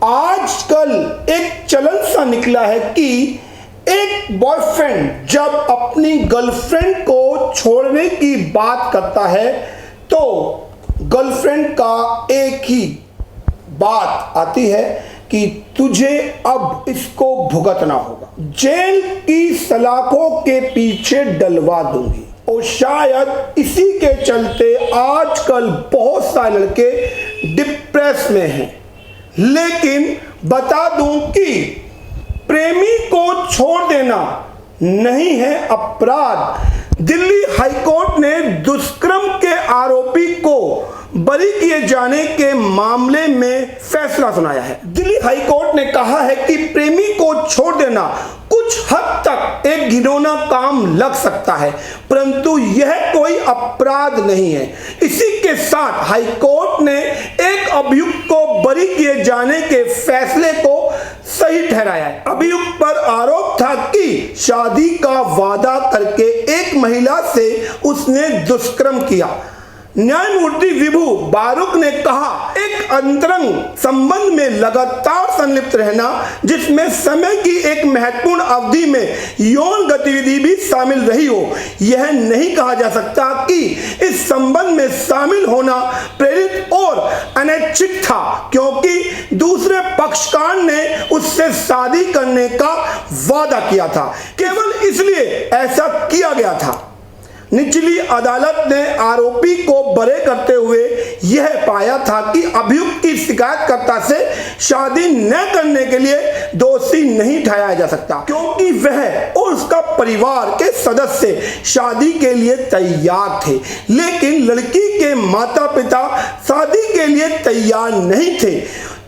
आजकल एक चलन सा निकला है कि एक बॉयफ्रेंड जब अपनी गर्लफ्रेंड को छोड़ने की बात करता है तो गर्लफ्रेंड का एक ही बात आती है कि तुझे अब इसको भुगतना होगा, जेल की सलाखों के पीछे डलवा दूंगी। और शायद इसी के चलते आजकल बहुत सारे लड़के डिप्रेस में हैं। लेकिन बता दूं कि प्रेमी को छोड़ देना नहीं है अपराध। दिल्ली हाईकोर्ट ने दुष्कर्म के आरोपी को बरी किए जाने के मामले में फैसला सुनाया है। दिल्ली हाईकोर्ट ने कहा है कि प्रेमी को छोड़ देना कुछ हद तक एक घिनौना काम लग सकता है, परंतु यह कोई अपराध नहीं है। इसी के साथ हाईकोर्ट ने एक अभियुक्त को बरी किए जाने के फैसले को सही ठहराया है। अभियुक्त पर आरोप था कि शादी का वादा करके एक महिला से उसने दुष्कर्म किया। न्यायमूर्ति विभू बारुक ने कहा, एक अंतरंग संबंध में लगातार संलिप्त रहना जिसमें समय की एक महत्वपूर्ण अवधि में यौन गतिविधि भी शामिल रही हो, यह नहीं कहा जा सकता कि इस संबंध में शामिल होना प्रेरित और अनैच्छिक था, क्योंकि दूसरे पक्षकार ने उससे शादी करने का वादा किया था। केवल इसलिए ऐसा किया गया था। निचली अदालत ने आरोपी को बरी करते हुए यह पाया था कि अभियुक्त की शिकायतकर्ता से शादी न करने के लिए दोषी नहीं ठहराया जा सकता, क्योंकि वह और उसका परिवार के सदस्य शादी के लिए तैयार थे। लेकिन लड़की के माता पिता शादी के लिए तैयार नहीं थे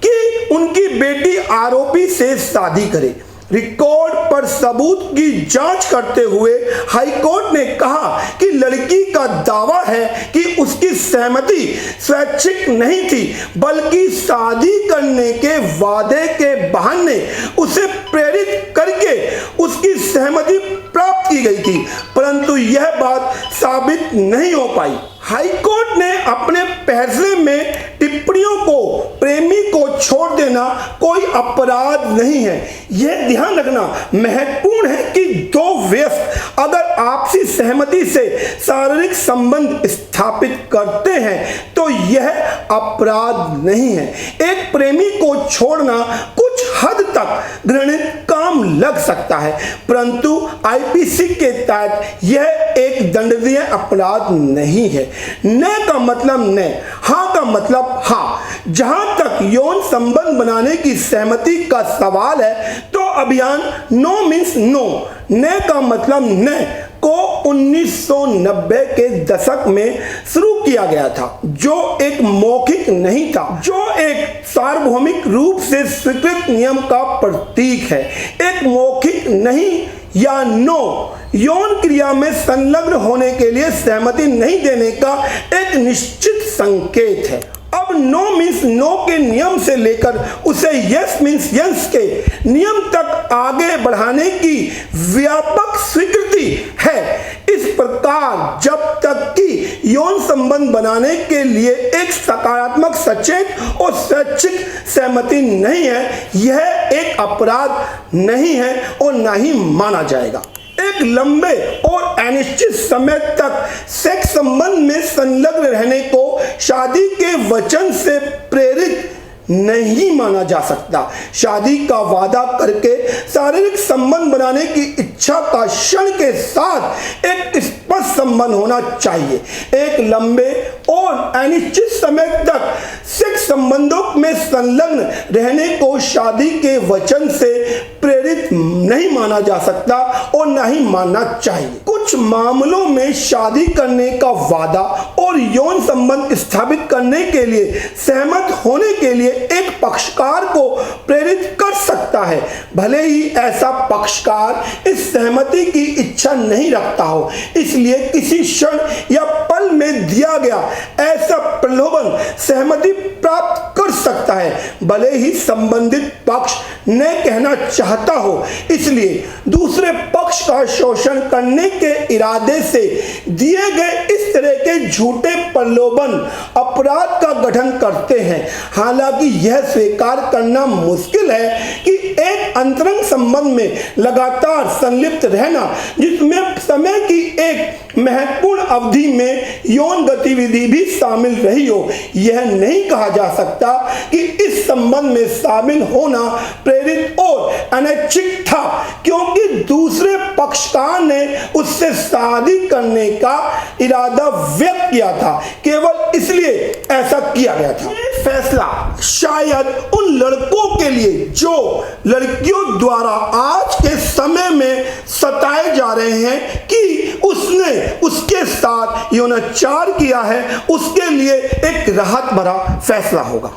कि उनकी बेटी आरोपी से शादी करे। रिकॉर्ड पर सबूत की जांच करते हुए हाईकोर्ट ने कहा कि लड़की का दावा है कि उसकी सहमति स्वैच्छिक नहीं थी, बल्कि शादी करने के वादे के बहाने उसे प्रेरित करके उसकी सहमति प्राप्त की गई थी, परंतु यह बात साबित नहीं हो पाई। हाईकोर्ट ने अपने फैसले में टिप्पणियों को प्रेमी को छोड़ देना कोई अपराध नहीं है। यह ध्यान रखना महत्वपूर्ण है कि दो व्यक्ति अगर आपसी सहमति से शारीरिक संबंध स्थापित करते हैं तो यह अपराध नहीं है। एक प्रेमी को छोड़ना कुछ हद तक घृणित काम लग सकता है, परंतु आईपीसी के तहत यह एक दंडनीय अपराध नहीं है। न का मतलब न, हाँ का मतलब हाँ। जहां तक यौन संबंध बनाने की सहमति का सवाल है तो अभियान नो मीन्स नो, न का मतलब न को 1990 के दशक में शुरू किया गया था, जो एक मौखिक नहीं था, जो एक सार्वभौमिक रूप से स्वीकृत नियम का प्रतीक है। एक मौखिक नहीं या नो यौन क्रिया में संलग्न होने के लिए सहमति नहीं देने का एक निश्चित संकेत है। अब नो मीन्स नो के नियम से लेकर उसे यस मीन्स यस के नियम तक आगे बढ़ाने की व्यापक स्वीकृति है। इस प्रकार जब तक कि यौन संबंध बनाने के लिए एक सकारात्मक सचेत और स्वैच्छिक सहमति नहीं है, यह एक अपराध नहीं है और ना ही माना जाएगा। एक लंबे और अनिश्चित समय तक सेक्स संबंध में संलग्न रहने को शादी के वचन से प्रेरित नहीं माना जा सकता। शादी का वादा करके शारीरिक संबंध बनाने की इच्छा का क्षण के साथ एक स्पष्ट संबंध होना चाहिए। एक लंबे और अनिश्चित समय तक सेक्स संबंधों में संलग्न रहने को शादी के वचन से प्रेरित नहीं माना जा सकता और ना ही मानना चाहिए। कुछ मामलों में शादी करने का वादा और यौन संबंध स्थापित करने के लिए सहमत होने के लिए एक पक्षकार को प्रेरित कर सकता है, भले ही ऐसा पक्षकार इस सहमति की इच्छा नहीं रखता हो। इसलिए किसी क्षण या पल में दिया गया ऐसा प्रलोभन सहमति प्राप्त कर सकता है, भले ही संबंधित पक्ष न कहना चाहता हो। इसलिए दूसरे पक्ष का शोषण करने के इरादे से दिए गए इस तरह के झूठे प्रलोभन अपराध का गठन करते हैं। हालांकि यह स्वीकार करना मुश्किल है कि एक अंतरंग संबंध में लगातार संलिप्त रहना, जिसमें समय की एक महत्वपूर्ण अवधि में यौन गतिविधि भी शामिल रही हो, यह नहीं कहा जा सकता कि इस संबंध में शामिल होना प्रेरित और अनैच्छिक था, क्योंकि दूसरे पक्षकार ने उससे शादी करने का इरादा व्यक्त किया था। केवल इसलिए ऐसा किया गया था। फैसला शायद उन लड़कों के लिए जो लड़कियों द्वारा आज के समय में सताए जा रहे हैं कि उसने उसके साथ यौनाचार किया है, उसके लिए एक राहत भरा फैसला होगा।